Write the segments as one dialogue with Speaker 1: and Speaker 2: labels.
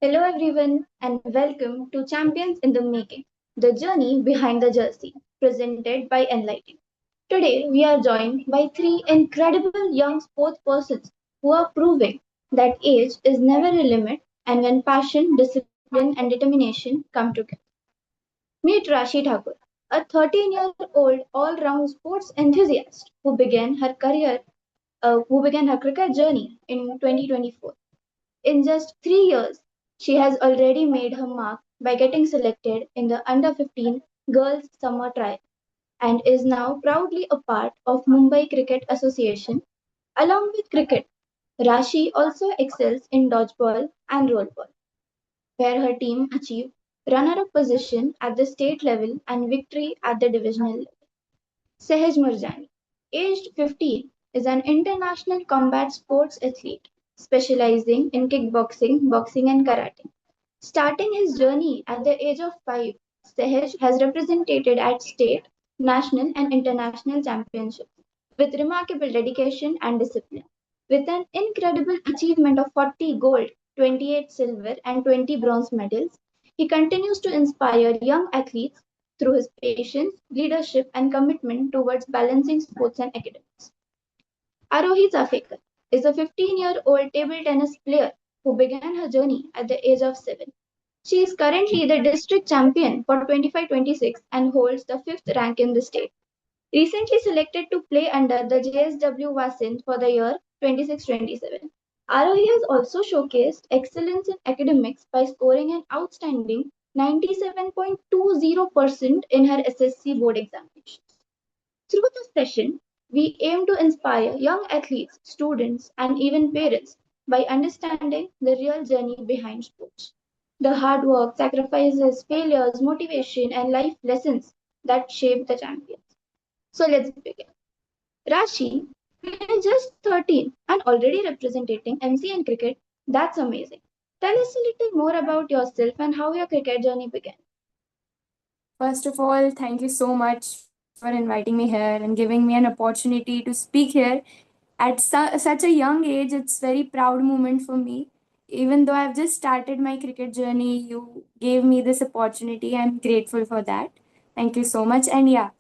Speaker 1: Hello, everyone, and welcome to Champions in the Making, the journey behind the jersey, presented by Enlighten. Today, we are joined by three incredible young sports persons who are proving that age is never a limit and when passion, discipline, and determination come together. Meet Rashi Thakur, a 13-year-old all-round sports enthusiast who began her cricket journey in 2024. In just 3 years, she has already made her mark by getting selected in the Under 15 Girls Summer Trial and is now proudly a part of Mumbai Cricket Association. Along with cricket, Rashi also excels in dodgeball and rollball, where her team achieved runner-up position at the state level and victory at the divisional level. Sehaj Murjani, aged 15, is an international combat sports athlete specializing in kickboxing, boxing, and karate. Starting his journey at the age of 5, Sehaj has represented at state, national, and international championships with remarkable dedication and discipline. With an incredible achievement of 40 gold, 28 silver, and 20 bronze medals, he continues to inspire young athletes through his patience, leadership, and commitment towards balancing sports and academics. Arohi Zafekar is a 15-year-old table tennis player who began her journey at the age of 7. She is currently the district champion for 25-26 and holds the fifth rank in the state. Recently selected to play under the JSW Vasant for the year 26-27. Arohi has also showcased excellence in academics by scoring an outstanding 97.20% in her SSC board examinations. Through this session, we aim to inspire young athletes, students, and even parents by understanding the real journey behind sports. The hard work, sacrifices, failures, motivation, and life lessons that shape the champions. So let's begin. Rashi, you're just 13 and already representing MC in cricket. That's amazing. Tell us a little more about yourself and how your cricket journey began.
Speaker 2: First of all, thank you so much for inviting me here and giving me an opportunity to speak here. At such a young age, it's very proud moment for me. Even though I've just started my cricket journey, you gave me this opportunity. I'm grateful for that. Thank you so much. And yeah,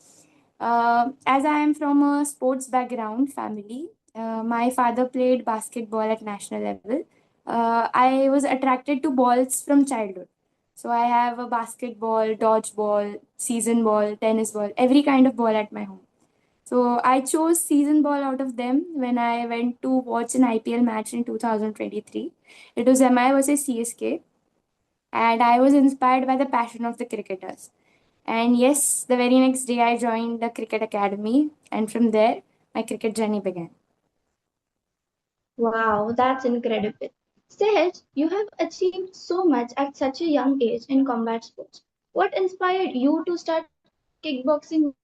Speaker 2: as I am from a sports background family, my father played basketball at national level. I was attracted to balls from childhood. So I have a basketball, dodgeball, season ball, tennis ball, every kind of ball at my home. So I chose season ball out of them when I went to watch an IPL match in 2023. It was MI versus CSK, and I was inspired by the passion of the cricketers. And yes, the very next day I joined the cricket academy, and from there my cricket journey began.
Speaker 1: Wow, that's incredible. Sehaj, you have achieved so much at such a young age in combat sports. What inspired you to start kickboxing,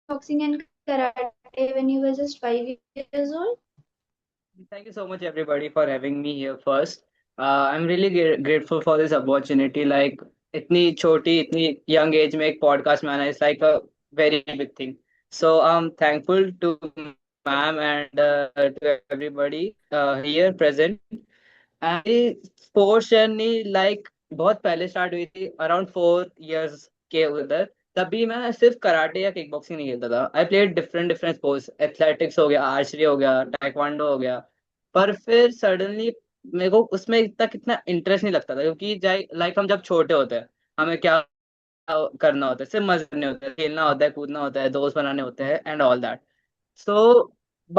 Speaker 1: boxing, and karate when you were just 5 years old?
Speaker 3: Thank you so much, everybody, for having me here first. I'm really grateful for this opportunity. Like, इतनी छोटी, इतनी young age में एक podcast में आना is like a very big thing. So I'm thankful to ma'am and to everybody here present. मेरी sports journey like बहुत पहले स्टार्ट हुई थी अराउंड 4 इयर्स के उधर तभी मैं सिर्फ कराटे या किक बॉक्सिंग नहीं खेलता था I played different different sports athletics हो गया आर्चरी हो गया टाइक्वांडो हो गया पर फिर सडनली मेरे को उसमें इतना कितना इंटरेस्ट नहीं लगता था क्योंकि लाइक हम जब छोटे होते हैं हमें क्या करना होता है सिर्फ मजे करने होते हैं खेलना होता है कूदना होता है दोस्त बनाने होते हैं एंड ऑल दैट सो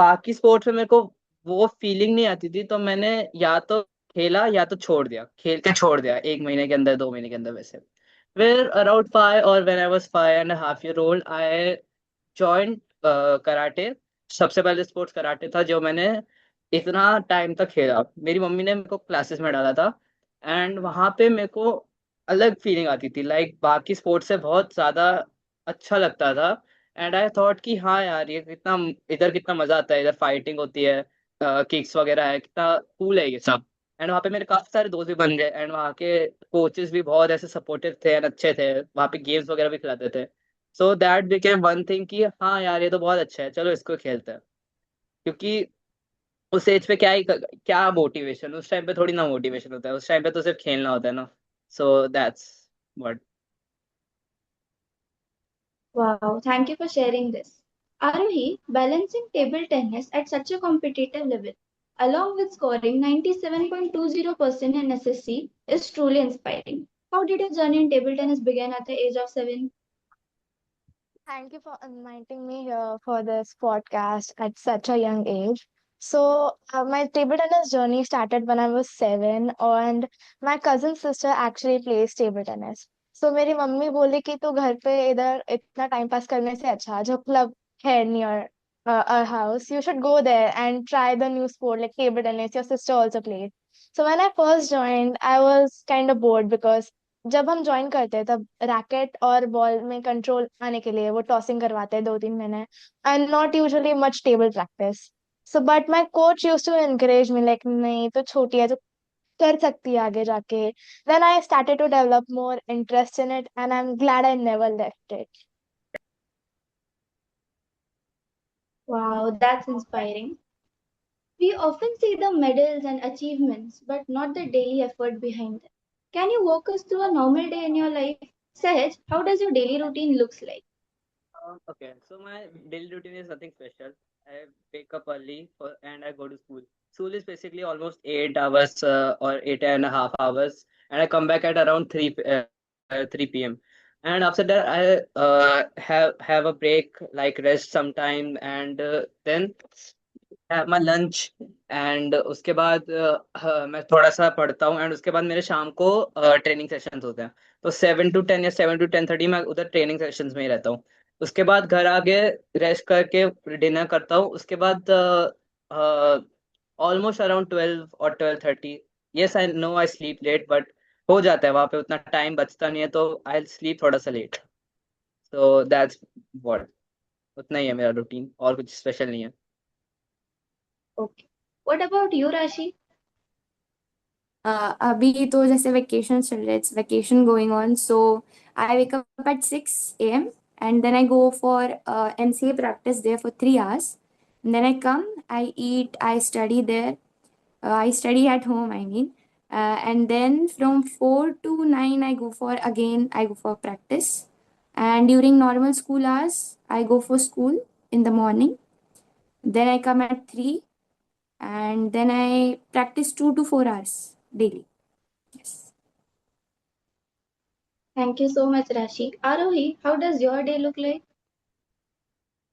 Speaker 3: बाकी स्पोर्ट्स में मेरे को वो फीलिंग नहीं आती थी तो मैंने या तो खेला या तो छोड़ दिया खेल के छोड़ दिया 1 महीने के अंदर 2 महीने के अंदर वैसे फिर अराउंड 5 और when I was 5.5 years old I joined karate सबसे पहले स्पोर्ट्स कराटे था जो मैंने इतना टाइम तक खेला मेरी मम्मी ने मेरे को क्लासेस में डाला था एंड वहां पे मेरे को अलग फीलिंग आती थी लाइक बाकी स्पोर्ट्स से बहुत ज्यादा अच्छा लगता था एंड आई थॉट कि हाँ यार ये कितना इधर कितना मजा आता है इधर फाइटिंग होती है किक्स वगैरह है कितना कूल है ये सब एंड वहाँ पे मेरे काफी सारे दोस्त भी बन गए एंड वहाँ के कोचेस भी बहुत ऐसे सपोर्टिव थे एंड अच्छे थे वहाँ पे गेम्स वगैरह भी खिलाते थे so that became one thing कि हाँ यार ये तो बहुत अच्छा है चलो इसको खेलते हैं क्योंकि उस एज पे क्या मोटिवेशन, उस टाइम पे थोड़ी ना मोटिवेशन होता है, उस टाइम पे तो सिर्फ खेलना होता है ना। So that's what.
Speaker 1: Wow, thank you for sharing this. Arohi, balancing table tennis at such a competitive level, along with scoring 97.20% in SSC, is truly inspiring. How did your journey in table tennis begin at the age of 7?
Speaker 4: Thank you for inviting me here for this podcast at such a young age. So, my table tennis journey started when I was 7, and my cousin sister actually plays table tennis. So, मेरी mummy बोली कि तू घर पे इधर इतना time pass करने से अच्छा जो क्लब है near our house, you should go there and try the new sport like table tennis. Your sister also plays. So, when I first joined, I was kind of bored because जब हम join करते हैं तब racket और ball में control आने के लिए वो टॉसिंग करवाते हैं 2-3 महीने and not usually much table practice so but my coach use to encourage me like नहीं तो छोटी है तो कर सकती है आगे जाके then I started to develop more interest in it and I am glad I never left it
Speaker 1: Wow, that's inspiring. We often see the medals and achievements, but not the daily effort behind them. Can you walk us through a normal day in your life? Sahaj, how does your daily routine looks like?
Speaker 3: Okay, so my daily routine is nothing special. I wake up early and I go to school. School is basically almost 8 hours or 8.5 hours, and I come back at around 3 p.m. And after that, I have a break, like rest sometime, and then have my lunch. And उसके बाद मैं थोड़ा सा पढ़ता हूँ, and उसके बाद मेरे शाम को ट्रेनिंग सेशंस होते हैं। तो 7 to 10 या 7 to 10:30 मैं उधर ट्रेनिंग सेशंस में ही रहता हूँ। उसके बाद घर आके रेस्ट करके डिनर करता हूँ। उसके बाद almost around 12 or 12:30। Yes, I know I sleep late, but हो जाता है, वहां पे उतना टाइम बचता नहीं है, तो आई स्लीप थोड़ा सा लेट। सो दैट्स व्हाट, उतना ही है मेरा रूटीन, और कुछ स्पेशल नहीं है।
Speaker 1: Okay. What about you, Rashi?
Speaker 2: अभी तो जैसे वेकेशन चल रहे, it's vacation going on, so I wake up at 6 a.m. and then I go for MCA practice there for 3 hours. And then I come, I eat, I study there. I study at home, I mean. And then from 4 to 9, I go for practice. And during normal school hours, I go for school in the morning. Then I come at 3, and then I practice 2 to 4 hours daily. Yes.
Speaker 1: Thank you so much, Rashi. Arohi, how does your day look like?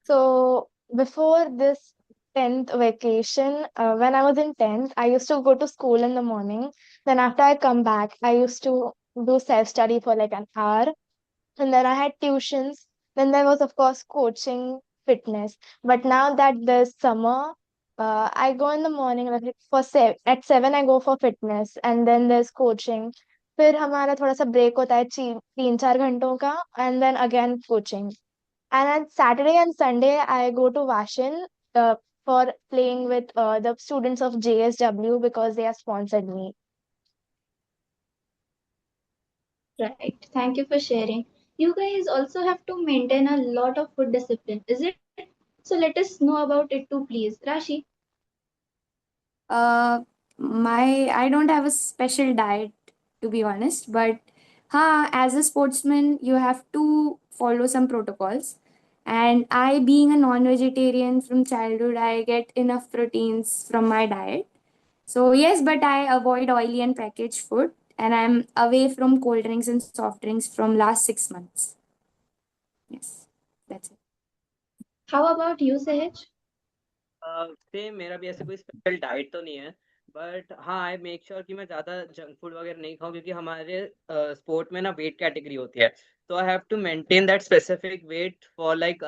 Speaker 4: So before this 10th vacation, when I was in 10th, I used to go to school in the morning. Then after I come back, I used to do self-study for like an hour. And then I had tuitions. Then there was, of course, coaching, fitness. But now that there's summer, I go in the morning like at 7 I go for fitness and then there's coaching. फिर हमारा थोड़ा सा break होता है 3-4 घंटों का and then again coaching. And on Saturday and Sunday, I go to Vashin for playing with the students of JSW because they have sponsored me.
Speaker 1: Right. Thank you for sharing. You guys also have to maintain a lot of food discipline, is it? So let us know about it too, please. Rashi.
Speaker 2: Uh, I don't have a special diet, to be honest, but as a sportsman, you have to follow some protocols. And I, being a non-vegetarian from childhood, I get enough proteins from my diet. So yes, but I avoid oily and packaged food, and I'm away from cold drinks and soft drinks from last 6 months. Yes, that's it.
Speaker 1: How about you, Sahaj?
Speaker 3: Same, मेरा भी ऐसे कोई special diet तो नहीं है, but हाँ I make sure कि मैं ज़्यादा जंक फूड वगैरह नहीं खाऊं, क्योंकि हमारे स्पोर्ट में ना वेट कैटेगरी होती है। तो I have to maintain that specific weight for like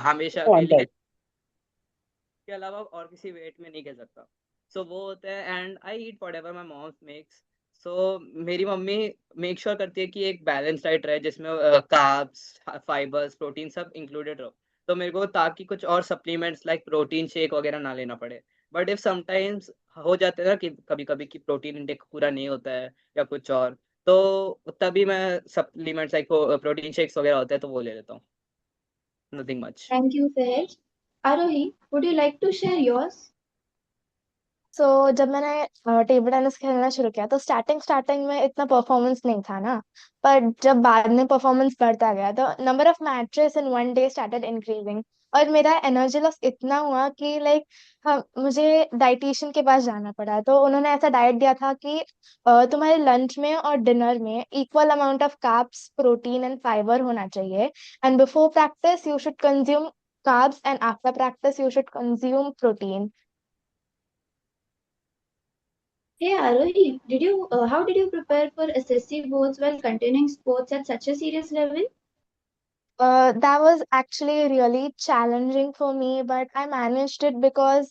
Speaker 3: हमेशा के लिए, के अलावा और किसी वेट में नहीं कह सकता। सो वो होता है, and I eat whatever my mom's makes. So मेरी मम्मी मेक श्योर करती है कि एक बैलेंस डाइट रहे, जिसमें कार्ब्स, फाइबर्स, प्रोटीन सब इंक्लूडेड रहो। तो मेरे को ताकि कुछ और सप्लीमेंट्स लाइक प्रोटीन शेक वगैरह ना लेना पड़े। बट इफ समटाइम्स हो जाता है ना कि कभी कभी की प्रोटीन इंटेक पूरा नहीं होता है या कुछ और, तो तभी मैं सप्लीमेंट्स लाइक प्रोटीन शेक्स वगैरह होते हैं तो वो ले लेता हूँ। Nothing much.
Speaker 1: Thank you, Sahaj. Arohi, would you like to share yours?
Speaker 4: जब मैंने टेबल टेनिस खेलना शुरू किया तो स्टार्टिंग स्टार्टिंग में इतना परफॉर्मेंस नहीं था ना। पर जब बाद में परफॉर्मेंस बढ़ता गया तो number of matches in one day started increasing. और मेरा एनर्जी लॉस इतना हुआ कि लाइक हम मुझे डाइटिशियन के पास जाना पड़ा। तो उन्होंने ऐसा डाइट दिया था कि तुम्हारे लंच में और डिनर में equal amount of carbs protein and fibre होना चाहिए। And before practice you should consume carbs and after practice you should consume protein.
Speaker 1: Hey Arohi, how did you prepare for SSC boards while continuing sports at such a serious level?
Speaker 4: That was actually really challenging for me, but I managed it because,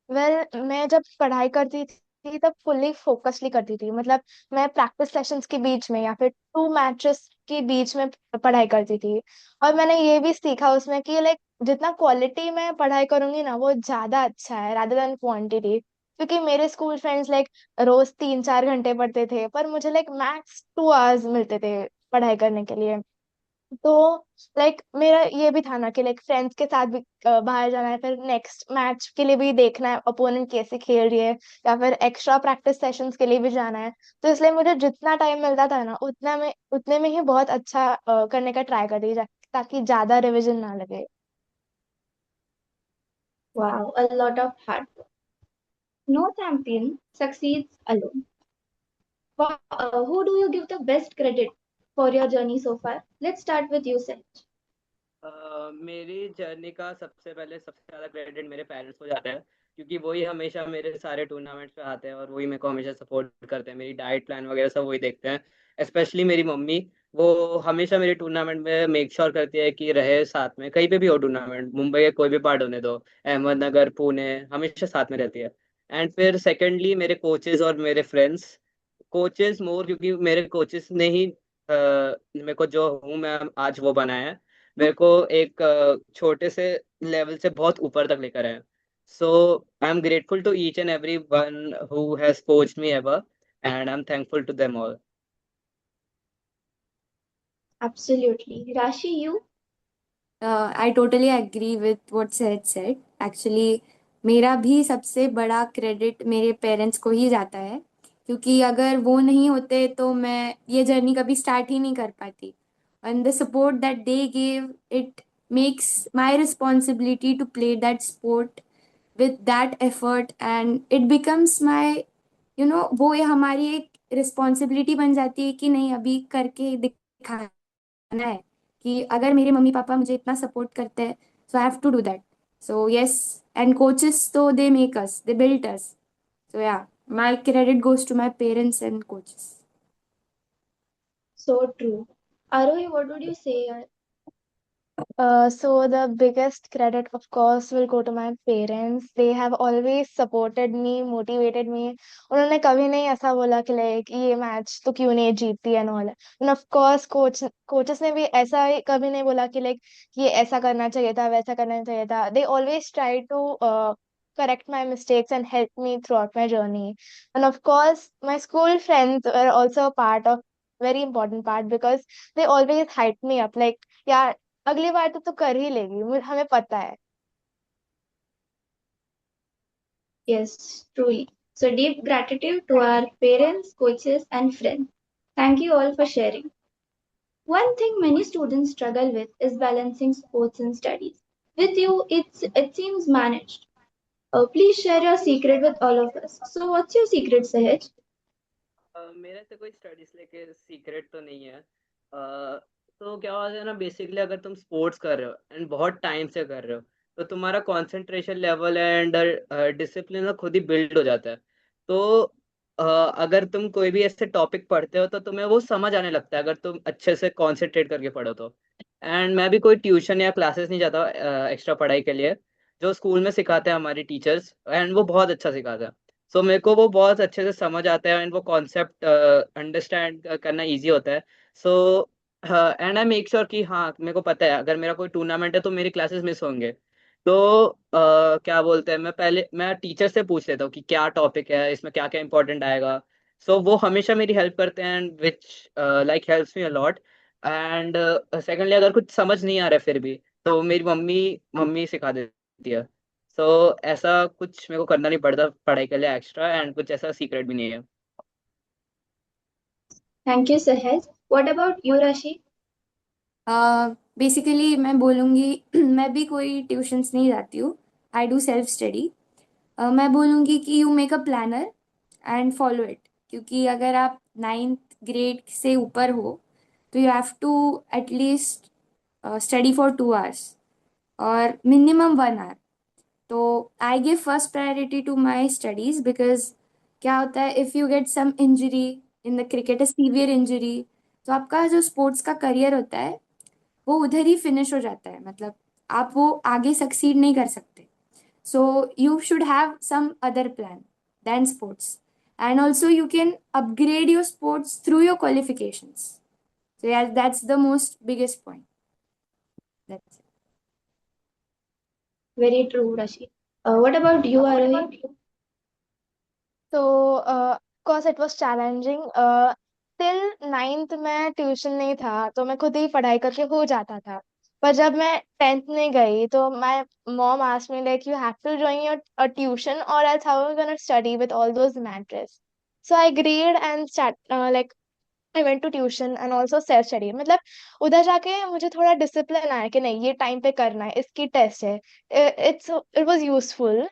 Speaker 4: well, मैं जब पढ़ाई करती थी तब fully फोकसली करती थी। मतलब मैं प्रैक्टिस सेशंस के बीच में या फिर टू मैचेस के बीच में पढ़ाई करती थी। और मैंने ये भी सीखा उसमें कि लाइक जितना क्वालिटी में पढ़ाई करूंगी ना वो ज्यादा अच्छा है रादर देन क्वांटिटी। क्योंकि मेरे स्कूल फ्रेंड्स लाइक रोज 3-4 घंटे पढ़ते थे पर मुझे लाइक मैक्स 2 आवर्स मिलते थे पढ़ाई करने के लिए। तो लाइक मेरा ये भी था ना कि लाइक फ्रेंड्स के साथ भी बाहर जाना है, फिर नेक्स्ट मैच के लिए भी देखना है अपोनेंट कैसे खेल रही है, या फिर एक्स्ट्रा प्रैक्टिस सेशंस के लिए भी जाना है। तो इसलिए मुझे जितना टाइम मिलता था ना उतने में ही बहुत अच्छा करने का ट्राई करती थी ताकि ज्यादा रिवीजन ना लगे।
Speaker 1: Wow, a lot of hard work. No champion succeeds alone. Who do you give the best credit for your journey so far? Let's start with you, Saj.
Speaker 3: मेरी जर्नी का सबसे ज़्यादा क्रेडिट मेरे पेरेंट्स को जाता है, क्योंकि वही हमेशा मेरे सारे टूर्नामेंट्स पे आते हैं और वही मेरे को हमेशा सपोर्ट करते हैं। मेरी डाइट प्लान वगैरह सब वही देखते हैं। स्पेशली मेरी मम्मी, वो हमेशा मेरे टूर्नामेंट में मेक श्योर करती है कि रहे साथ में, कहीं पे भी हो टूर्नामेंट, मुंबई के कोई भी पार्ट होने दो, अहमदनगर, पुणे, हमेशा साथ में रहती है। एंड फिर सेकेंडली मेरे कोचेज और मेरे फ्रेंड्स। कोचेज मोर, क्योंकि मेरे कोचेस ने ही मेरे को जो हूँ मैं आज वो बनाया है। मेरे को एक छोटे से लेवल से बहुत ऊपर तक लेकर आए। So I am grateful to each and every one who has coached me ever, and I am thankful to them all.
Speaker 1: Absolutely. Rashi, you?
Speaker 2: I totally agree with what Sahaj said. Actually, मेरा भी सबसे बड़ा credit मेरे parents को ही जाता है, क्योंकि अगर वो नहीं होते तो मैं ये जर्नी कभी स्टार्ट ही नहीं कर पाती। And the support that they gave, it makes my responsibility to play that sport with that effort, and it becomes my, वो ये हमारी एक रिस्पॉन्सिबिलिटी बन जाती है कि नहीं, अभी करके दिखाना है कि अगर मेरे मम्मी पापा मुझे इतना सपोर्ट करते हैं, so I have to do that. So yes, and coaches तो they make us, they built us. So yeah, my credit goes to my parents and coaches.
Speaker 1: So true. Arohi, what would you say?
Speaker 4: So the biggest credit, of course, will go to my parents. They have always supported me, motivated me. उन्होंने कभी नहीं ऐसा बोला कि like ये match तो क्यों नहीं जीतती and all. End of course coaches ने भी ऐसा ही कभी नहीं बोला कि लाइक ये ऐसा करना चाहिए था वैसा करना चाहिए था। They always try to correct my mistakes and help me throughout my journey. And of course, my school friends were also a part of very important part because they always hyped me up like, yeah, अगली बार तो तू कर ही लेगी, हमें पता है।
Speaker 1: Yes, truly. So deep gratitude to our parents, coaches, and friends. Thank you all for sharing. One thing many students struggle with is balancing sports and studies. With you, it seems managed. Please share your secret with all of us. So, what's your secret, Sahaj?
Speaker 3: मेरे से कोई studies लेके secret तो नहीं है। तो क्या होता है ना, बेसिकली अगर तुम स्पोर्ट्स कर रहे हो एंड बहुत टाइम से कर रहे हो, तो तुम्हारा कंसंट्रेशन लेवल एंड डिसिप्लिन खुद ही बिल्ड हो जाता है। तो अगर तुम कोई भी ऐसे टॉपिक पढ़ते हो तो तुम्हें वो समझ आने लगता है, अगर तुम अच्छे से कॉन्सेंट्रेट करके पढ़ो तो। एंड मैं भी कोई ट्यूशन या क्लासेस नहीं जाता एक्स्ट्रा पढ़ाई के लिए। जो स्कूल में सिखाते हैं हमारी टीचर्स, एंड वो बहुत अच्छा सिखाते हैं। सो मेरे को वो बहुत अच्छे से समझ आता है एंड वो कॉन्सेप्ट अंडरस्टैंड करना इजी होता है। So and I make sure कि हाँ, मेरे को पता है अगर मेरा कोई टूर्नामेंट है तो मेरी क्लासेस मिस होंगे। तो क्या बोलते हैं, मैं टीचर से पूछ लेता हूँ कि क्या टॉपिक है, इसमें क्या क्या इंपॉर्टेंट आएगा। सो वो हमेशा मेरी हेल्प करते हैं, and which like helps me a lot. And secondly, अगर कुछ समझ नहीं आ रहा है फिर भी, तो मेरी मम्मी मम्मी सिखा देती है। सो ऐसा कुछ मेरे को करना नहीं पड़ता पढ़ाई के लिए एक्स्ट्रा, एंड कुछ ऐसा सीक्रेट भी नहीं है।
Speaker 1: Thank you, Sahaj. What about you, Rashi?
Speaker 2: Basically मैं बोलूँगी मैं भी कोई ट्यूशन्स नहीं जाती हूँ। I do self study. मैं बोलूँगी कि you make a planner and follow it, क्योंकि अगर आप 9th ग्रेड से ऊपर हो तो you have to at least study for 2 hours और मिनिमम 1 hour। तो I give first priority to my studies, because क्या होता है, if you get some injury in the cricket, a severe injury, तो आपका जो स्पोर्ट्स का करियर होता है वो उधर ही फिनिश हो जाता है, मतलब आप वो आगे सक्सीड नहीं कर सकते। So you should have some other plan then sports, and also you can upgrade your sports through your qualifications. So yeah, that's the most biggest point. That's it.
Speaker 1: Very true, Rashi. What about you, Arohi?
Speaker 4: So, of course, it was challenging. Till 9th में tuition नहीं था तो मैं खुद ही पढ़ाई करके हो जाता था। पर जब मैं 10th में गई तो my mom asked me like you have to join your a tuition or else how are you gonna study with all those matters. So I agreed and like I went to tuition and also self study। मतलब उधर जाके मुझे थोड़ा discipline आया कि नहीं ये time पे करना है, इसकी टेस्ट है। It was useful.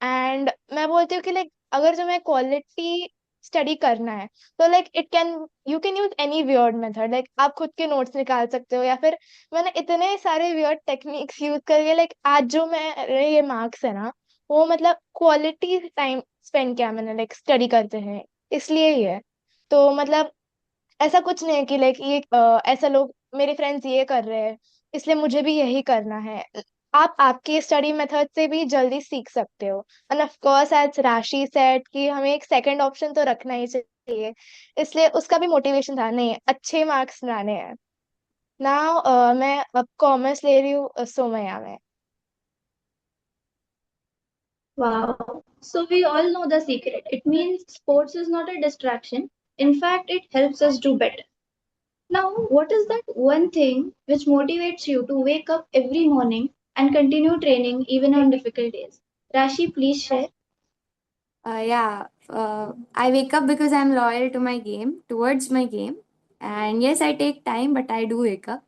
Speaker 4: एंड मैं बोलती हूँ कि लाइक अगर तुम्हें क्वालिटी स्टडी करना है तो like it can you can use any weird method. Like आप खुद के नोट्स निकाल सकते हो या फिर मैंने इतने सारे वियर्ड टेक्निक्स यूज करके लाइक आज जो मेरे ये मार्क्स है ना वो मतलब क्वालिटी टाइम स्पेंड किया मैंने लाइक स्टडी करते हैं इसलिए ही है। तो मतलब ऐसा कुछ नहीं है कि लाइक ये ऐसा लोग मेरे फ्रेंड्स ये कर रहे हैं इसलिए मुझे भी यही करना है। आप आपके स्टडी मेथड से भी जल्दी सीख सकते हो। एंड ऑफ कोर्स एज राशि सेड कि हमें एक सेकंड ऑप्शन तो रखना ही चाहिए, इसलिए उसका भी मोटिवेशन था नहीं अच्छे मार्क्स लाने हैं। नाउ मैं अब कॉमर्स ले रही हूँ सोमया में।
Speaker 1: Wow. So we all know the secret. It means sports is not a distraction. In fact, it helps us do better. Now, what is that one thing which motivates you to wake up every morning and continue training even on difficult days? Rashi, please share.
Speaker 2: Yeah, I wake up because I'm loyal to my game, towards my game. And yes, I take time, but I do wake up.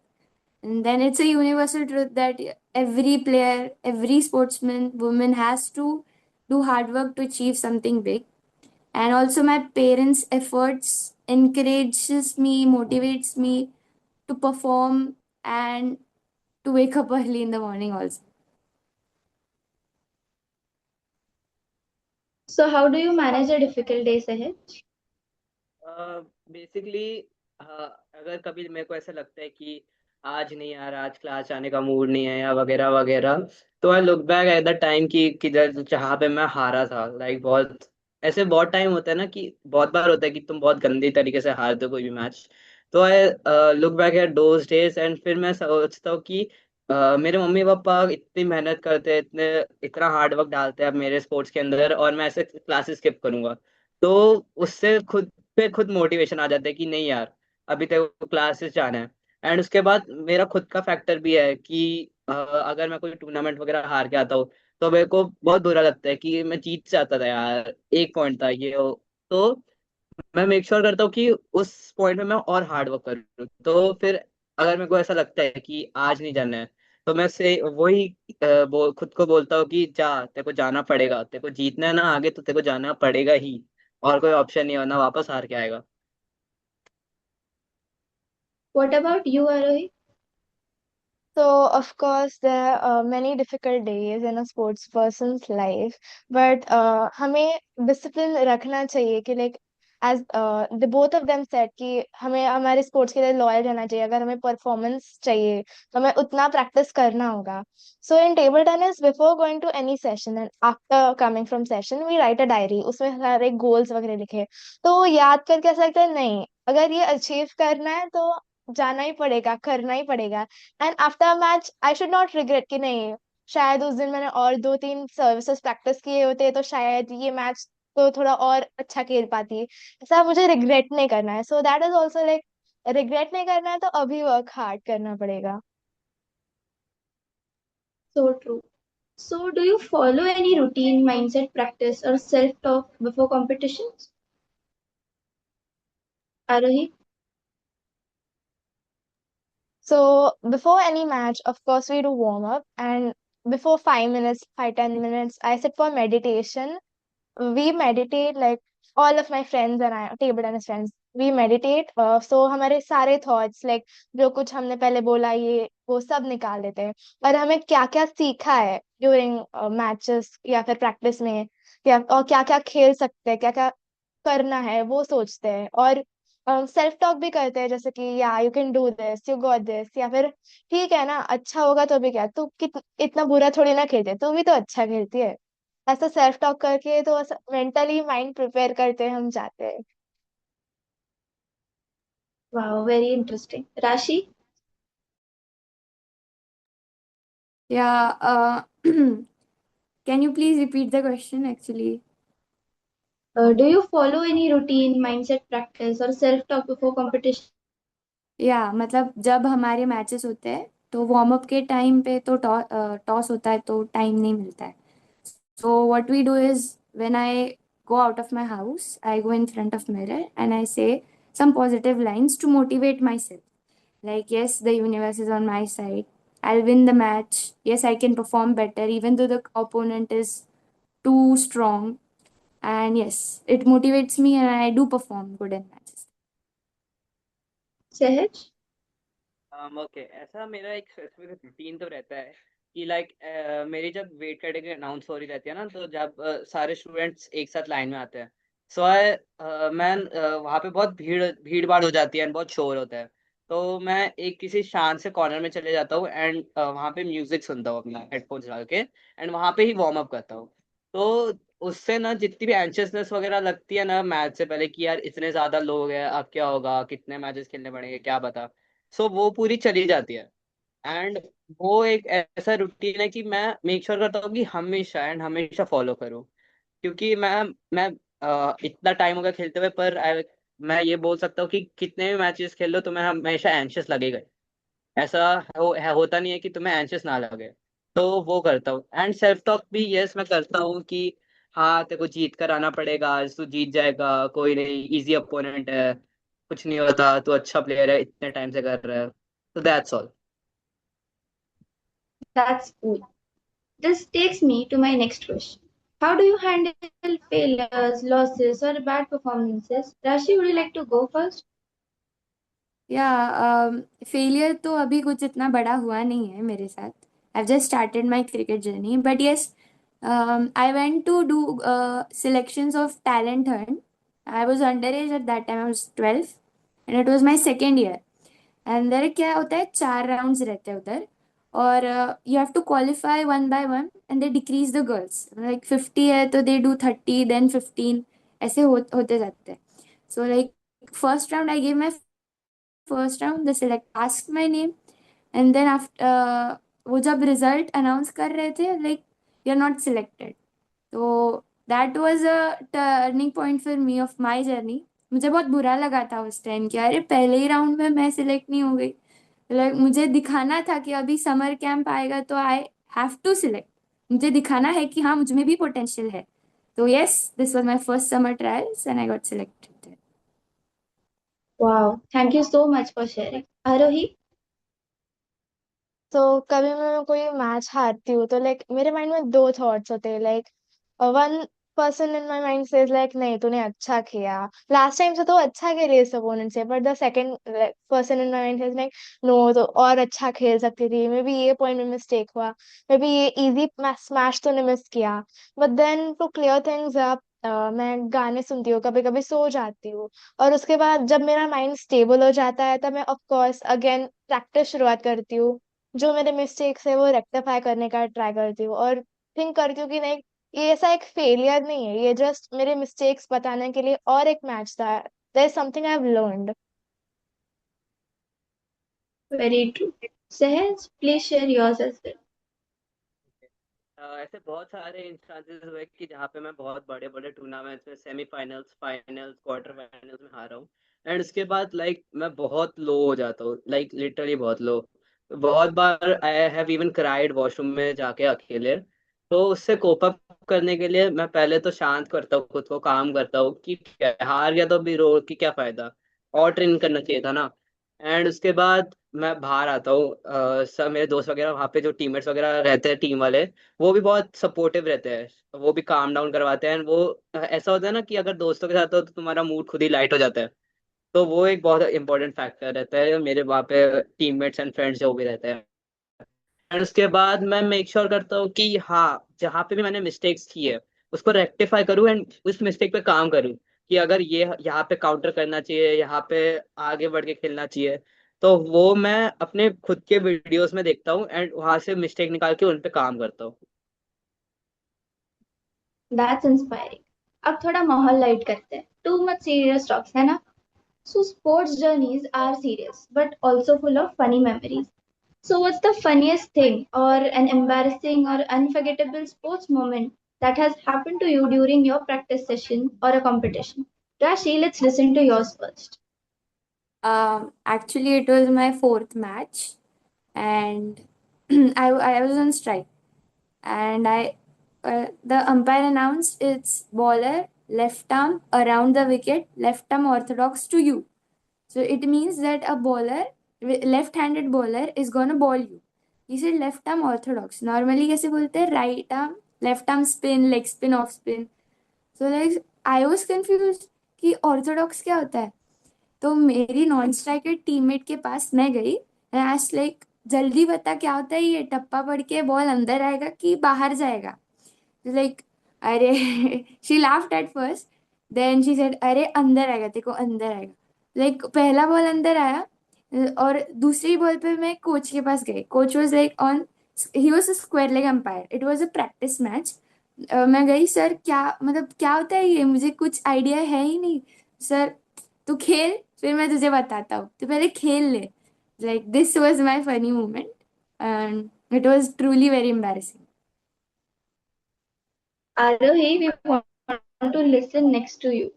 Speaker 2: And then it's a universal truth that every player, every sportsman, woman has to do hard work to achieve something big. And also, my parents' efforts encourages me, motivates me to perform and to wake up early in the morning also.
Speaker 1: So, how do you manage the difficult days ahead?
Speaker 3: Basically अगर कभी मेरे को ऐसा लगता है कि आज नहीं यार, आज क्लास आने का मूड नहीं है या वगैरह वगैरह, तो I look back at the time कि किधर जहाँ पे मैं हारा था। लाइक बहुत ऐसे बहुत टाइम होता है ना कि बहुत बार होता है कि तुम बहुत गंदी तरीके से हारते हो कोई भी मैच। तो I look back at those days and फिर मैं सोचता हूँ कि मेरे मम्मी पापा इतनी मेहनत करते हैं, इतने इतना हार्ड वर्क डालते हैं अब मेरे स्पोर्ट्स के अंदर, और मैं ऐसे क्लासेस स्किप करूंगा। तो उससे खुद पे खुद मोटिवेशन आ जाता है कि नहीं यार, अभी तक क्लासेस जाना है। एंड उसके बाद मेरा खुद का फैक्टर भी है कि अगर मैं कोई टूर्नामेंट वगैरह हार के आता हूँ तो मेरे को बहुत बुरा लगता है कि मैं जीत जाता था यार, 1 पॉइंट था ये वो। तो मैं मेक श्योर करता हूँ कि उस पॉइंट में मैं और हार्ड वर्क करूँ। तो फिर अगर मेरे को ऐसा लगता है कि आज नहीं जाना है, तो मैं से वही खुद को बोलता हूँ कि जा, तेरे को जाना पड़ेगा, तेरे को जीतना है ना आगे, तो तेरे को जाना पड़ेगा ही, और कोई ऑप्शन नहीं, वरना वापस हार के आएगा।
Speaker 1: What about you, Arohi?
Speaker 4: So, of course, there are many difficult days in a sports person's life, but हमें discipline रखना चाहिए कि like as the both of them said कि हमें हमारे sports के लिए loyal रहना चाहिए। अगर हमें performance चाहिए तो हमें उतना practice करना होगा। So in table tennis, before going to any session and after coming from session, we write a diary। उसमें सारे goals वगैरह लिखे तो याद करके ऐसा लगता है नहीं अगर ये achieve करना है तो जाना ही पड़ेगा, करना ही पड़ेगा। And after match I should not regret कि नहीं शायद उस दिन मैंने और 2-3 सर्विसेज प्रैक्टिस किए होते तो शायद ये मैच तो थोड़ा और अच्छा खेल पाती। ऐसा मुझे रिग्रेट नहीं करना है। So that is also like regret नहीं करना है तो अभी वर्क हार्ड करना पड़ेगा।
Speaker 1: So true. So, do you follow any routine, mindset, practice, or self talk before competitions? Arohi?
Speaker 4: So before any match, of course, we do warm up, and before 5 minutes, 5, 10 minutes, I sit for meditation. We meditate like all of my friends and I, table tennis friends, we meditate. So हमारे सारे thoughts like जो कुछ हमने पहले बोला ये वो सब निकाल देते हैं और हमें क्या क्या सीखा है ड्यूरिंग मैचेस या फिर प्रैक्टिस में या और क्या क्या खेल सकते हैं क्या क्या करना है वो सोचते हैं और सेल्फ टॉक भी करते हैं जैसे कि या you can do this you got this या फिर ठीक है ना अच्छा होगा तो भी क्या तू इतना बुरा थोड़ी ना खेलते तू भी तो अच्छा खेलती है ऐसा सेल्फ टॉक करके तो मेंटली माइंड प्रिपेयर करते हम जाते हैं
Speaker 1: Wow, very interesting. Rashi,
Speaker 2: Yeah, can you please repeat the question actually?
Speaker 1: do you follow any routine, mindset, practice, or self talk before competition?
Speaker 2: या मतलब जब हमारे मैचेस होते हैं तो वार्म अप के टाइम पे तो टॉस होता है तो टाइम नहीं मिलता है. So what we do is when I go out of my house, I go in front of mirror and I say some positive lines to motivate myself. Like, yes, the universe is on my side. I'll win the match. Yes, I can perform better even though the opponent is too strong. And yes, it motivates me and I do perform good in matches.
Speaker 1: Sahaj?
Speaker 3: Okay ऐसा मेरा एक specific routine तो रहता है कि like मेरी जब weight category announce हो रही रहती है ना तो जब सारे स्टूडेंट्स एक साथ लाइन में आते हैं सो आई मैं वहाँ पे बहुत भीड़ भाड़ हो जाती है एंड बहुत शोर होता है तो मैं एक किसी शांत से कॉर्नर में चले जाता हूँ एंड वहाँ पे म्यूजिक सुनता हूँ अपना हेडफोन्स डाल के एंड वहाँ पे ही वार्म अप करता हूँ तो उससे ना जितनी भी एंशियसनेस वगैरह लगती है ना मैच से पहले कि यार इतने ज्यादा लोग हैं अब क्या होगा कितने मैचेस खेलने पड़ेंगे क्या बता सो वो पूरी चली जाती है एंड वो एक ऐसा रूटीन है कि मैं मेक श्योर करता हूँ कि हमेशा एंड हमेशा फॉलो करूँ क्योंकि मैं इतना टाइम हो गया खेलते हुए पर मैं ये बोल सकता हूँ कि कितने भी मैचेस खेल लो तुम्हें हमेशा एंशियस लगेगा ऐसा होता नहीं है कि तुम्हें एंशियस ना लगे तो वो करता हूँ एंड सेल्फ टॉक भी यस मैं करता हूँ कि हाँ तेरे को जीत कर आना पड़ेगा आज तू जीत जाएगा कोई नहीं इजी अपोनेंट है कुछ नहीं होता तू अच्छा प्लेयर है इतने टाइम से कर रहा है तो that's all.
Speaker 1: That's cool. This takes me to my next question. How do you handle failures, losses, or bad performances? Rashi, would you like to go first?
Speaker 2: या फेलियर तो अभी कुछ इतना बड़ा हुआ नहीं है मेरे साथ. I just started my cricket journey but yes I went to do selections of talent hunt. I was under age at that time. I was 12 and it was my second year. And there क्या होता है 4 rounds रहते हैं उधर और you have to qualify one by one and they decrease the girls like 50 है तो they do 30 then 15 ऐसे होते जाते हैं. So like first round I give my first round they select asked my name and then after वो जब result announce कर रहे थे like you are not selected. तो that was a turning point for me of my journey. मुझे बहुत बुरा लगा था उस टाइम कि अरे पहले ही राउंड में मैं सिलेक्ट नहीं हो गई. लाइक मुझे दिखाना था कि अभी समर कैंप आएगा तो आई हैव टू सिलेक्ट. मुझे दिखाना है कि हाँ मुझ में भी पोटेंशियल है. तो yes this was my first summer trials and I got selected.
Speaker 1: Wow, thank you so much for sharing. Arohi?
Speaker 4: तो कभी मैं कोई मैच हारती हूँ तो लाइक मेरे माइंड में दो थॉट्स होते हैं like one person in my mind says like नहीं तूने अच्छा किया लास्ट टाइम से तो अच्छा खेली इस अपोनेंट से but the second person in my mind says like no तो और अच्छा खेल सकती थी मे बी ये पॉइंट में मिस्टेक हुआ मे बी ये इजी स्मैश तूने मिस किया but then to clear things up मैं गाने सुनती हूँ कभी कभी सो जाती हूँ और उसके बाद जब मेरा माइंड स्टेबल हो जाता है तब मैं ऑफ कोर्स अगेन प्रैक्टिस शुरुआत करती हूँ जो मेरे मिस्टेक्स है वो रेक्टिफाई करने का ट्राई करती हूँ और थिंक करती हूँ कि नहीं ये ऐसा एक फेलियर नहीं है ये जस्ट मेरे मिस्टेक्स बताने के लिए और एक मैच था there is something I have learned
Speaker 1: Very true. Sahaj, please share yours as well.
Speaker 3: ऐसे बहुत सारे इंस्टांसेस हुए कि जहाँ पे मैं बहुत बड़े बड़े टूर्नामेंट्स में सेमीफाइनल्स फाइनल्स क्वार्टर फाइनल्स में हारा हूँ एंड उसके बाद लाइक मैं बहुत लो हो जाता हूँ लाइक लिटरली बहुत लो. बहुत बार I have even cried washroom में जाके अकेले तो उससे कोप अप करने के लिए मैं पहले तो शांत करता हूँ, खुद को काम करता हूँ कि क्या हार गया तो अभी रो के क्या फायदा, और ट्रेन करना चाहिए था ना। एंड उसके बाद मैं बाहर आता हूँ। सब मेरे दोस्त वगैरह वहाँ पे जो टीममेट्स वगैरह रहते हैं, टीम वाले, वो भी बहुत सपोर्टिव रहते हैं, वो भी काम डाउन करवाते हैं। वो ऐसा होता है ना कि अगर दोस्तों के साथ हो तो तुम्हारा मूड खुद ही लाइट हो जाता है। तो वो एक बहुत इंपॉर्टेंट फैक्टर रहता है मेरे वहाँ पे, टीममेट्स एंड फ्रेंड्स जो भी रहते हैं। एंड उसके बाद मैं मेक श्योर करता हूँ कि हाँ, जहाँ पे भी मैंने मिस्टेक्स की है उसको रेक्टिफाई करूँ एंड उस मिस्टेक पे काम करूँ, कि अगर ये यहाँ पे काउंटर करना चाहिए, यहाँ पे आगे बढ़ के खेलना चाहिए। तो वो मैं अपने खुद के वीडियोस में देखता हूँ एंड वहां से मिस्टेक निकाल के उन पे काम करता हूँ।
Speaker 1: That's inspiring. अब थोड़ा माहौल लाइट करते हैं, टू मच सीरियस टॉक्स है ना। So sports journeys are serious but also full of funny memories. So what's the funniest thing or an embarrassing or unforgettable sports moment that has happened to you during your practice session or a competition? Rashi, let's listen to yours first.
Speaker 2: Actually, it was my fourth match, and I was on strike, and the umpire announced it's bowler left arm around the wicket, left arm orthodox to you. So it means that a bowler, left-handed bowler, is gonna bowl you. He said left arm orthodox. Normally कैसे बोलते हैं, right arm, left arm spin, leg spin, off spin. So like I was confused कि orthodox क्या होता है. तो मेरी non striker teammate के पास मैं गई एंड आस्क्ड लाइक, जल्दी बता क्या होता है ये, टप्पा पड़ के बॉल अंदर आएगा कि बाहर जाएगा. लाइक अरे she laughed at first, then she said अरे अंदर आएगा, देखो अंदर आएगा. लाइक पहला बॉल अंदर आया, और दूसरी बॉल पे मैं कोच के पास गई. Coach was like on, he was a square leg umpire, it was a practice match. मैं गई, सर क्या मतलब क्या होता है ये, मुझे कुछ आइडिया है ही नहीं. सर तू खेल, फिर मैं तुझे बताता हूँ, तू पहले खेल ले. Like this was my funny moment and it was truly very embarrassing.
Speaker 1: Arohi, we want to listen next to you.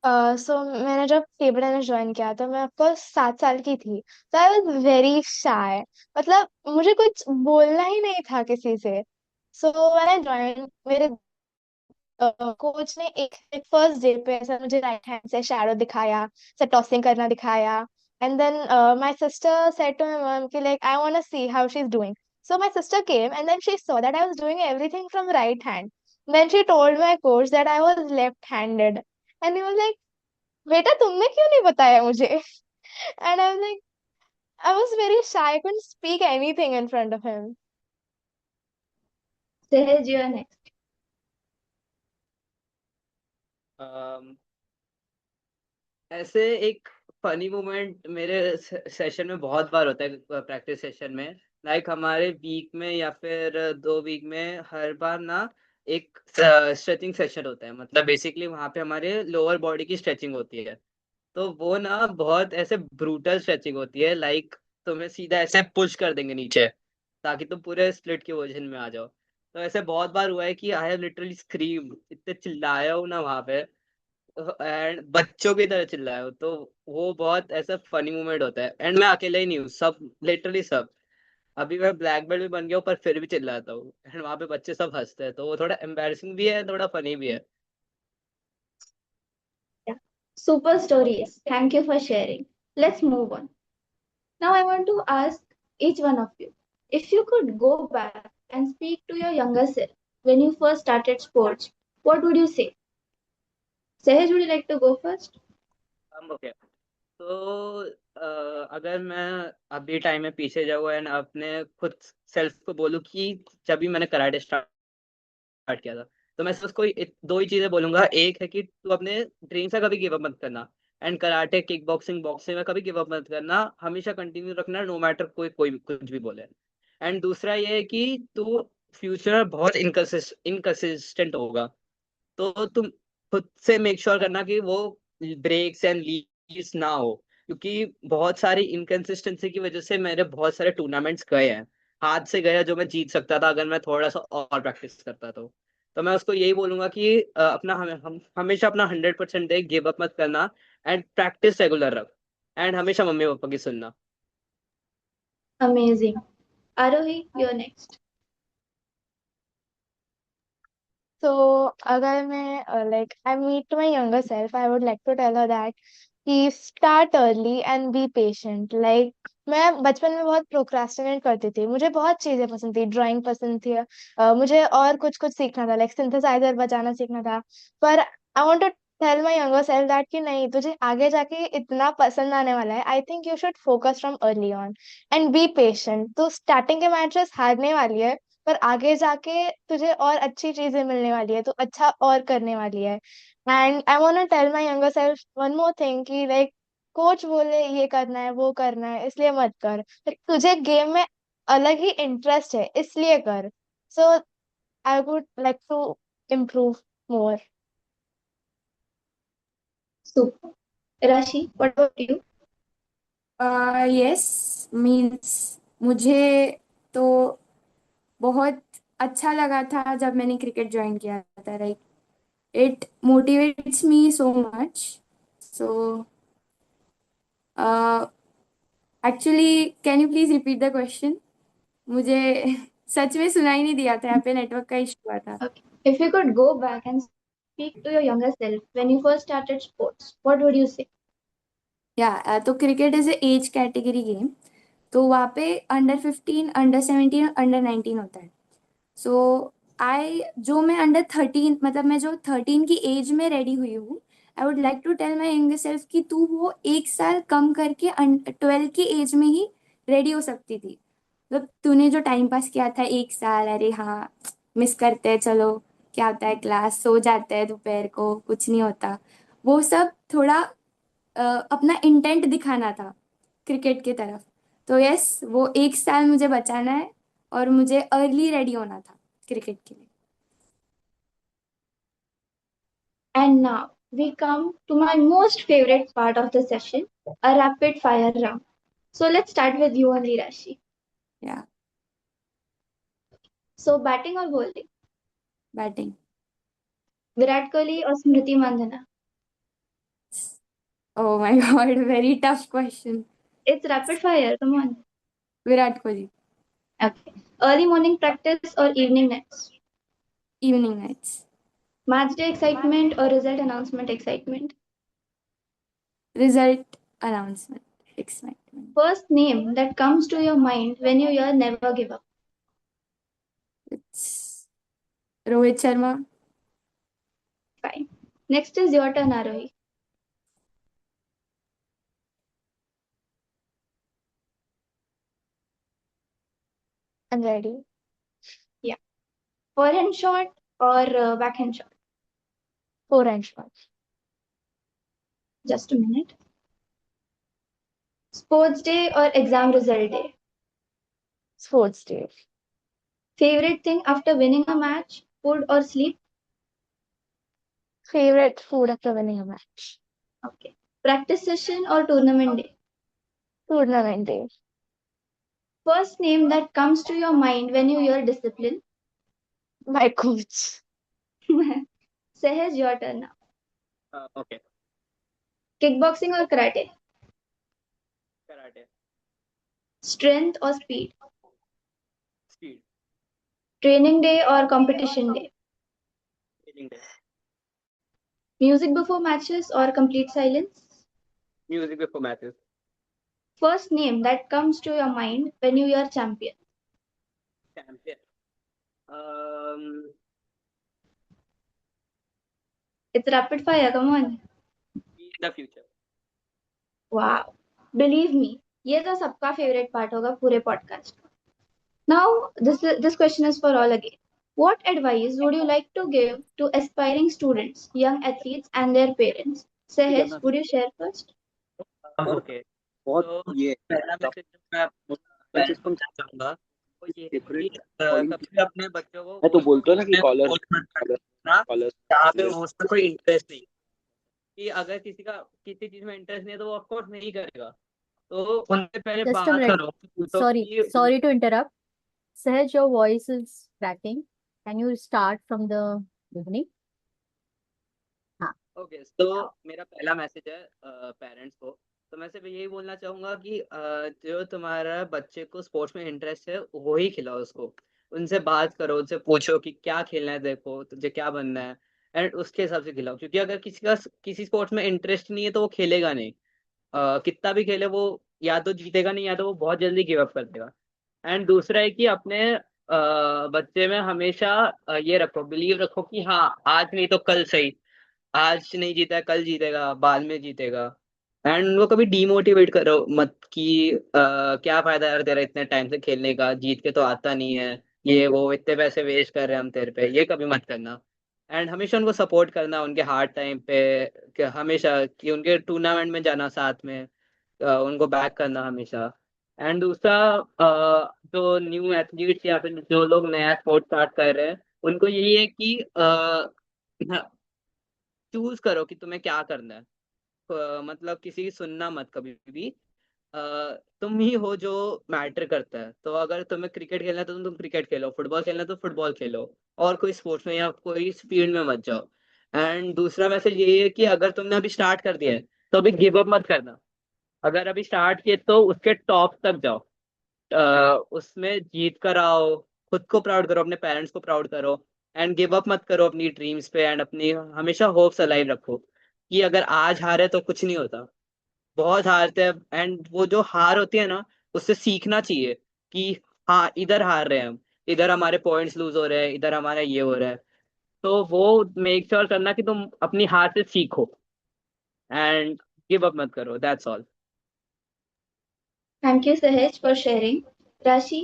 Speaker 4: मैंने जब टेबल टेनिस ज्वाइन किया तो मैं आपको 7 साल की थी. तो आई वॉज वेरी शाय. मतलब मुझे कुछ बोलना ही नहीं था किसी से. सो मैंने ज्वाइन, मेरे कोच ने एक फर्स्ट डे पे ऐसा मुझे राइट हैंड से शैडो दिखाया, से टॉसिंग करना दिखाया. And then my sister said to my mom कि like I want to see how she is doing. So my sister came and then she saw that I was doing everything from right hand. Then she told my coach that I was left handed. And he was like, बेटा तुमने क्यों नहीं बताया मुझे? And I was like, I was very shy, I couldn't speak anything in front of him.
Speaker 1: Sahaj, you are next.
Speaker 3: ऐसे एक funny moment मेरे session में बहुत बार होता है, प्रैक्टिस सेशन में। लाइक हमारे वीक में या फिर 2 वीक में हर बार ना एक स्ट्रेचिंग सेशन होता है। मतलब बेसिकली वहाँ पे हमारे लोअर बॉडी की स्ट्रेचिंग होती है। तो वो ना बहुत ऐसे ब्रूटल स्ट्रेचिंग होती है, लाइक तुम्हें सीधा ऐसे पुश कर देंगे नीचे ताकि तुम पूरे स्प्लिट की पोजीशन में आ जाओ। तो ऐसे बहुत बार हुआ है कि आई हैव लिटरली स्क्रीम, इतने चिल्लाया हूँ ना वहाँ पे, एंड बच्चों की तरह चिल्लाया हो। तो वो बहुत ऐसा फनी मोमेंट होता है। एंड मैं अकेला ही नहीं हूँ, सब लिटरली सब। अभी मैं ब्लैक बेल्ट भी बन गया हूँ पर फिर भी चिल्लाता हूँ, एंड वहां पे बच्चे सब हंसते हैं। तो वो थोड़ा एम्बैरेसिंग भी है, थोड़ा फनी भी है।
Speaker 1: Yeah. Super stories. Thank you for sharing. Let's move on. Now I want to ask each one of you, if you could go back and speak to your younger self when you first started sports, what would you say? Sahaj, would you like to go first?
Speaker 3: हम okay. तो अगर मैं अभी time में पीछे जाऊँ and अपने खुद सेल्फ को बोलूँ कि जब भी मैंने कराटे स्टार्ट किया था, तो मैं उसको दो ही चीजें बोलूंगा। एक है कि तू अपने ड्रीम से कभी गिव अप मत करना, and karate, kick boxing, boxing में कभी गिव अप मत करना, हमेशा कंटिन्यू रखना, नो मैटर कोई कोई कुछ भी बोले। एंड दूसरा ये है कि तू फ्यूचर में बहुत इनकंसिस्टेंट होगा। तो तुम खुद से मेक श्योर करना कि वो ब्रेक्स एंड लीड्स ना हो, क्योंकि बहुत सारी इनकंसिस्टेंसी की वजह से मेरे बहुत सारे टूर्नामेंट्स गए हैं, हाथ से गया जो मैं जीत सकता था अगर मैं थोड़ा सा और प्रैक्टिस करता। तो मैं उसको यही बोलूंगा कि अपना हम हमेशा अपना 100% दे, गिव अप मत करना, एंड प्रैक्टिस रेगुलर रख, एंड हमेशा मम्मी पापा की सुनना।
Speaker 1: Amazing. Arohi, you're next.
Speaker 4: So अगर मैं like I meet my younger self, I would like to tell her that कि start early and be patient. Like मैं बचपन में बहुत प्रोक्रास्टिनेट करती थी, मुझे बहुत चीजें पसंद थी, ड्राइंग पसंद थी, मुझे और कुछ कुछ सीखना था, लाइक सिंथेसाइजर बजाना सीखना था, पर I want to tell my younger self that कि नहीं, तुझे आगे जाके इतना पसंद आने वाला है, I think you should focus from early on and be patient. तो स्टार्टिंग के मैचेस हारने वाली है, पर आगे जाके तुझे और अच्छी चीजें मिलने वाली है, तो अच्छा और करने वाली है। And I want to tell my younger self one more thing कि लाइक कोच बोले ये करना है वो करना है इसलिए मत कर, तुझे गेम में अलग ही इंटरेस्ट है इसलिए कर। So I would like to improve more.
Speaker 1: Super. Rashi, what about you?
Speaker 2: Yes, means मुझे तो बहुत अच्छा लगा था जब मैंने क्रिकेट ज्वाइन किया था। Like it motivates me so much. So actually can you please repeat the question? मुझे सच में सुनाई नहीं दिया था, यहाँ पे नेटवर्क का इशू हुआ था।
Speaker 1: Okay. If you could go back and speak to your younger self when you first started sports, what would you say?
Speaker 2: या तो cricket is age category game, तो वहाँ पे अंडर 15, अंडर 17, अंडर 19 होता है। सो आई जो मैं अंडर 13, मतलब मैं जो 13 की एज में रेडी हुई हूँ, I would like to tell my younger self कि तू वो 1 साल कम करके 12 की एज में ही रेडी हो सकती थी। मतलब तूने जो टाइम पास किया था 1 साल, अरे हाँ मिस करते हैं, चलो क्या होता है, क्लास सो जाते हैं दोपहर को, कुछ नहीं होता, वो सब थोड़ा अपना इंटेंट दिखाना था क्रिकेट की तरफ। तो यस, वो 1 साल मुझे बचाना है और मुझे अर्ली रेडी होना था क्रिकेट के लिए।
Speaker 1: And now we come to my most favorite part of the session, a rapid fire round. So let's start with you only, Rashi.
Speaker 2: या
Speaker 1: So batting or bowling?
Speaker 2: Batting.
Speaker 1: Virat Kohli or Smriti Mandhana?
Speaker 2: Oh my god, very tough question.
Speaker 1: It's rapid fire, come on.
Speaker 2: Virat Kohli.
Speaker 1: Okay. Early morning practice or evening nets?
Speaker 2: Evening nights.
Speaker 1: Match day excitement or result announcement excitement?
Speaker 2: Result announcement excitement.
Speaker 1: First name that comes to your mind when you hear never give up?
Speaker 2: It's Rohit Sharma.
Speaker 1: Fine. Next is your turn, Arohi.
Speaker 4: I'm ready.
Speaker 1: Yeah. Forehand shot or backhand shot?
Speaker 4: Forehand shot.
Speaker 1: Just a minute. Sports day or exam result day?
Speaker 4: Sports day.
Speaker 1: Favorite thing after winning a match? Food or sleep?
Speaker 4: Favorite food after winning a match?
Speaker 1: Okay. Practice session or tournament day?
Speaker 4: Tournament day.
Speaker 1: First name that comes to your mind when you hear discipline?
Speaker 4: My coach.
Speaker 1: Sehaj, your turn now.
Speaker 3: Okay.
Speaker 1: Kickboxing or karate?
Speaker 3: Karate.
Speaker 1: Strength or speed?
Speaker 3: Speed.
Speaker 1: Training day or competition day?
Speaker 3: Training day.
Speaker 1: Music before matches or complete silence?
Speaker 3: Music before matches.
Speaker 1: First name that comes to your mind when you hear champion?
Speaker 3: Champion. Um,
Speaker 1: It's rapid fire, come on.
Speaker 3: in the future.
Speaker 1: Wow. Believe me, ये तो सबका favorite part होगा पूरे podcast का. Now, this question is for all again. What advice would you like to give to aspiring students, young athletes, and their parents? Sahaj, would you share first?
Speaker 3: Okay. तो पहला message जो मैं parents को देना चाहूंगा वो ये है कि कभी भी अपने बच्चों को
Speaker 5: मैं तो बोलता हूँ ना कि कॉलर
Speaker 3: कोर्स मत करना जहाँ पे उसका कोई इंटरेस्ट नहीं, कि अगर किसी चीज में इंटरेस्ट नहीं है तो वो ऑफकोर्स नहीं करेगा, तो उनसे पहले
Speaker 6: Just a
Speaker 3: बात
Speaker 6: minute.
Speaker 3: करो तो
Speaker 6: Sorry,
Speaker 3: कि
Speaker 6: sorry to interrupt. Sahaj, your voice is cracking. Can you start from the beginning? हाँ.
Speaker 3: ओके, तो मेरा पहला मैसेज है पेरेंट्स को, तो मैं सिर्फ यही बोलना चाहूंगा कि जो तुम्हारा बच्चे को स्पोर्ट्स में इंटरेस्ट है वो ही खिलाओ उसको, उनसे बात करो, उनसे पूछो कि क्या खेलना है, देखो तुझे क्या बनना है, एंड उसके हिसाब से खिलाओ। क्योंकि अगर किसी स्पोर्ट्स में इंटरेस्ट नहीं है तो वो खेलेगा नहीं। कितना भी खेले वो या तो जीतेगा नहीं, या तो वो बहुत जल्दी गिव अप कर देगा। एंड दूसरा है कि अपने बच्चे में हमेशा ये रखो, बिलीव रखो कि हाँ आज नहीं तो कल सही। आज नहीं जीता, कल जीतेगा, बाद में जीतेगा। एंड उनको कभी डीमोटिवेट करो मत कि क्या फायदा यार तेरा इतने टाइम से खेलने का, जीत के तो आता नहीं है, ये वो इतने पैसे वेस्ट कर रहे हैं हम तेरे पे, ये कभी मत करना। एंड हमेशा उनको सपोर्ट करना उनके हार्ड टाइम पे, कि हमेशा कि उनके टूर्नामेंट में जाना साथ में, उनको बैक करना हमेशा। एंड दूसरा, जो न्यू एथलीट्स या फिर जो लोग नया स्पोर्ट स्टार्ट कर रहे हैं, उनको यही है कि चूज करो कि तुम्हें क्या करना है। मतलब किसी की सुनना मत कभी भी। अ, तुम ही हो जो मैटर करता है। तो अगर तुम्हें क्रिकेट खेलना है तो तुम क्रिकेट खेलो, फुटबॉल खेलना है तो फुटबॉल खेलो, और कोई स्पोर्ट्स में या कोई फील्ड में मत जाओ। एंड दूसरा मैसेज ये है कि अगर तुमने अभी स्टार्ट कर दिया है तो अभी गिव अप मत करना। अगर अभी स्टार्ट किए तो उसके टॉप तक जाओ। उसमें जीत कर आओ, खुद को प्राउड करो, अपने पेरेंट्स को प्राउड करो। एंड गिव अप मत करो अपनी ड्रीम्स पे, एंड अपनी हमेशा होप्स अलाइव रखो कि अगर आज हारे तो कुछ नहीं होता। बहुत हारते हैं, एंड वो जो हार होती है ना, उससे सीखना चाहिए कि हाँ इधर हार रहे हैं हम, इधर हमारे पॉइंट्स लूज हो रहे हैं, इधर हमारा ये हो रहा है। तो वो मेक श्योर करना कि तुम अपनी हार से सीखो, एंड गिव अप मत करो, that's all.
Speaker 1: Thank you, Sahaj, for sharing. Rashi,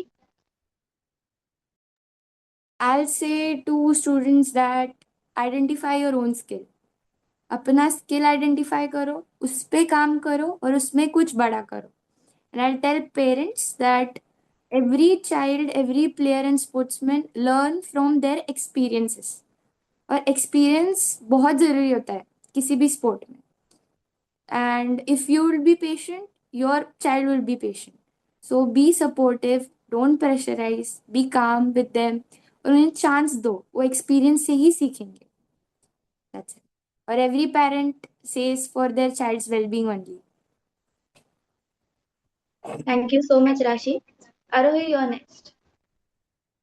Speaker 2: I'll say to students that identify your own skill. अपना स्किल आइडेंटिफाई करो, उस पे काम करो और उसमें कुछ बड़ा करो. And I'll tell parents that every child, every player and sportsman learn from their experiences. और एक्सपीरियंस बहुत ज़रूरी होता है किसी भी स्पोर्ट में. And if you will be patient, your child will be patient. So be supportive, don't pressurize, be calm with them और उन्हें चांस दो, वो एक्सपीरियंस से ही सीखेंगे. That's it. और every parent says for their child's well-being only.
Speaker 1: thank you so much, Rashi. Arohi, you're next.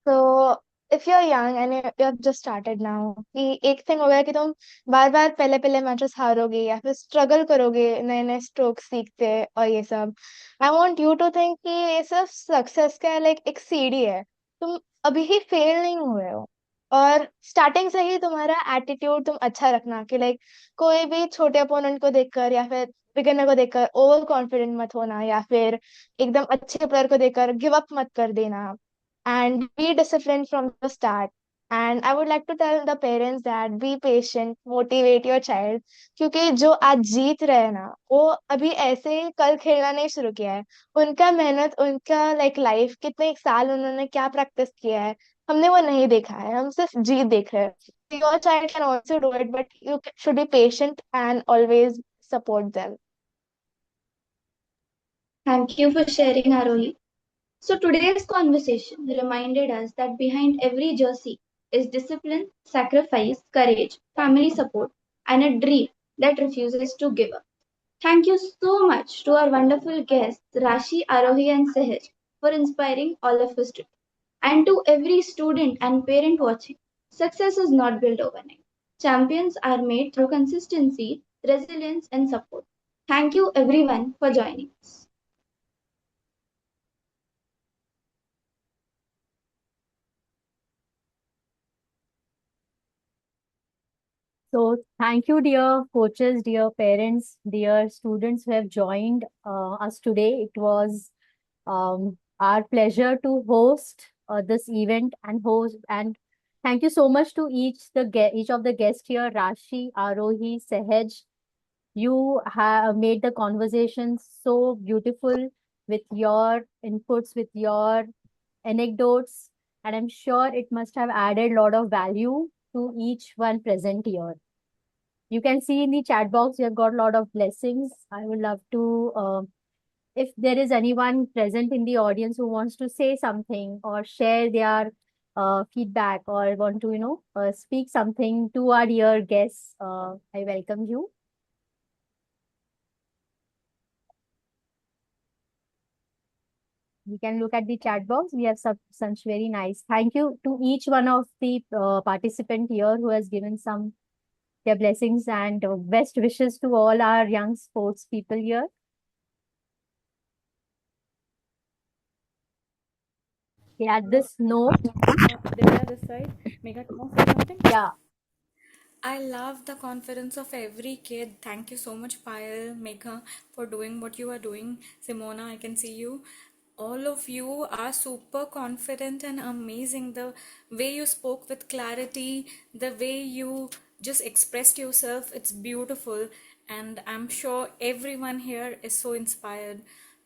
Speaker 4: So if you're young and you have just started now, कि एक thing हो गया कि तुम बार बार पहले पहले मैचेस हारोगे या फिर स्ट्रगल करोगे नए नए स्ट्रोक सीखते और ये सब, I want you to think कि ये सिर्फ सक्सेस का लाइक एक सीढ़ी है. तुम अभी ही फेल नहीं हुए हो. और स्टार्टिंग से ही तुम्हारा एटीट्यूड तुम अच्छा रखना कि लाइक कोई भी छोटे अपोनेंट को देखकर या फिर बिगिनर को देखकर ओवर कॉन्फिडेंट मत होना, या फिर एकदम अच्छे प्लेयर को देखकर गिव अप मत कर देना. And be disciplined from the start. And I would like to tell the parents that be patient, motivate your child. क्योंकि जो आज जीत रहे हैं ना, वो अभी ऐसे ही कल खेलना नहीं शुरू किया है. उनका मेहनत, उनका लाइक लाइफ, कितने साल उन्होंने क्या प्रैक्टिस किया है, हमने वो नहीं देखा है. हम सिर्फ जीत देख रहे हैं. Your child can also do it, but you should be patient and always support them.
Speaker 1: Thank you for sharing, Arohi. So today's conversation reminded us that behind every jersey is discipline, sacrifice, courage, family support, and a dream that refuses to give up. Thank you so much to our wonderful guests, Rashi, Arohi, and Sahaj, for inspiring all of us today. And to every student and parent watching, success is not built overnight. Champions are made through consistency, resilience, and support. Thank you, everyone, for joining us.
Speaker 6: So thank you, dear coaches, dear parents, dear students who have joined us today. It was our pleasure to host this event and host. And thank you so much to each of the guests here, Rashi, Arohi, Sehaj. You have made the conversation so beautiful with your inputs, with your anecdotes, and I'm sure it must have added a lot of value to each one present here. You can see in the chat box, you have got a lot of blessings. I would love to, if there is anyone present in the audience who wants to say something or share their feedback or want to, speak something to our dear guests, I welcome you. We can look at the chat box. We have such very nice. Thank you to each one of the participant here who has given some their blessings and best wishes to all our young sports people here. Okay, at this note,
Speaker 5: Divya this side. Megha, can I say something?
Speaker 6: yeah,
Speaker 5: I love the confidence of every kid. Thank you so much, Payal, Megha, for doing what you are doing. Simona, I can see you. All of you are super confident and amazing. The way you spoke with clarity, the way you just expressed yourself, it's beautiful. And I'm sure everyone here is so inspired.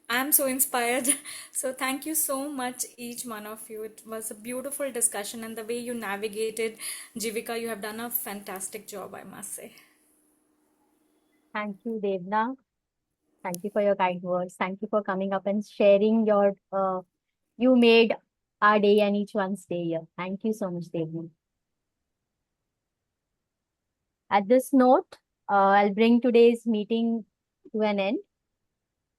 Speaker 5: I'm so inspired. So, thank you so much, each one of you. It was a beautiful discussion, and the way you navigated, Jivika, you have done a fantastic job, I must say.
Speaker 6: thank you, Devna. Thank you for your kind words. Thank you for coming up and sharing your, you made our day and each one's day here. Thank you so much, Devna. At this note, I'll bring today's meeting to an end.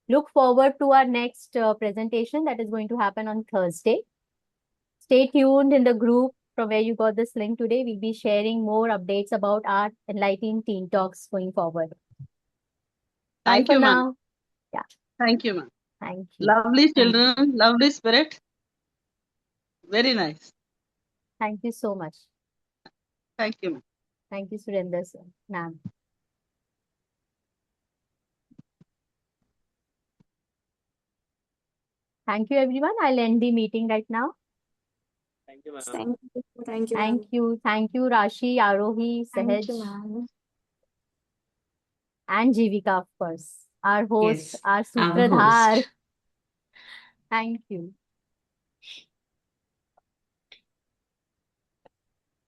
Speaker 6: Look forward to our next presentation that is going to happen on Thursday. Stay tuned in the group from where you got this link today. We'll be sharing more updates about our Enlightening Teen Talks going forward. Bye
Speaker 7: Thank
Speaker 6: for
Speaker 7: you, ma'am.
Speaker 6: now. Yeah,
Speaker 7: Thank you, ma'am.
Speaker 6: thank you.
Speaker 7: Lovely
Speaker 6: Thank you.
Speaker 7: children, lovely spirit. Very nice.
Speaker 6: Thank you so much.
Speaker 7: Thank you, ma'am.
Speaker 6: Thank you, Surinder sir, ma'am. Thank you, everyone. I'll end the meeting right now.
Speaker 3: Thank you, ma'am.
Speaker 2: Thank you. Thank you,
Speaker 6: Thank
Speaker 2: ma'am.
Speaker 6: you. Thank you, Rashi, Arohi,
Speaker 4: Thank you,
Speaker 6: Sahaj,
Speaker 4: ma'am.
Speaker 6: and Jivika, of course. Our host,
Speaker 8: Yes,
Speaker 6: our
Speaker 8: I'm a host.
Speaker 6: Sutradhar. Thank you.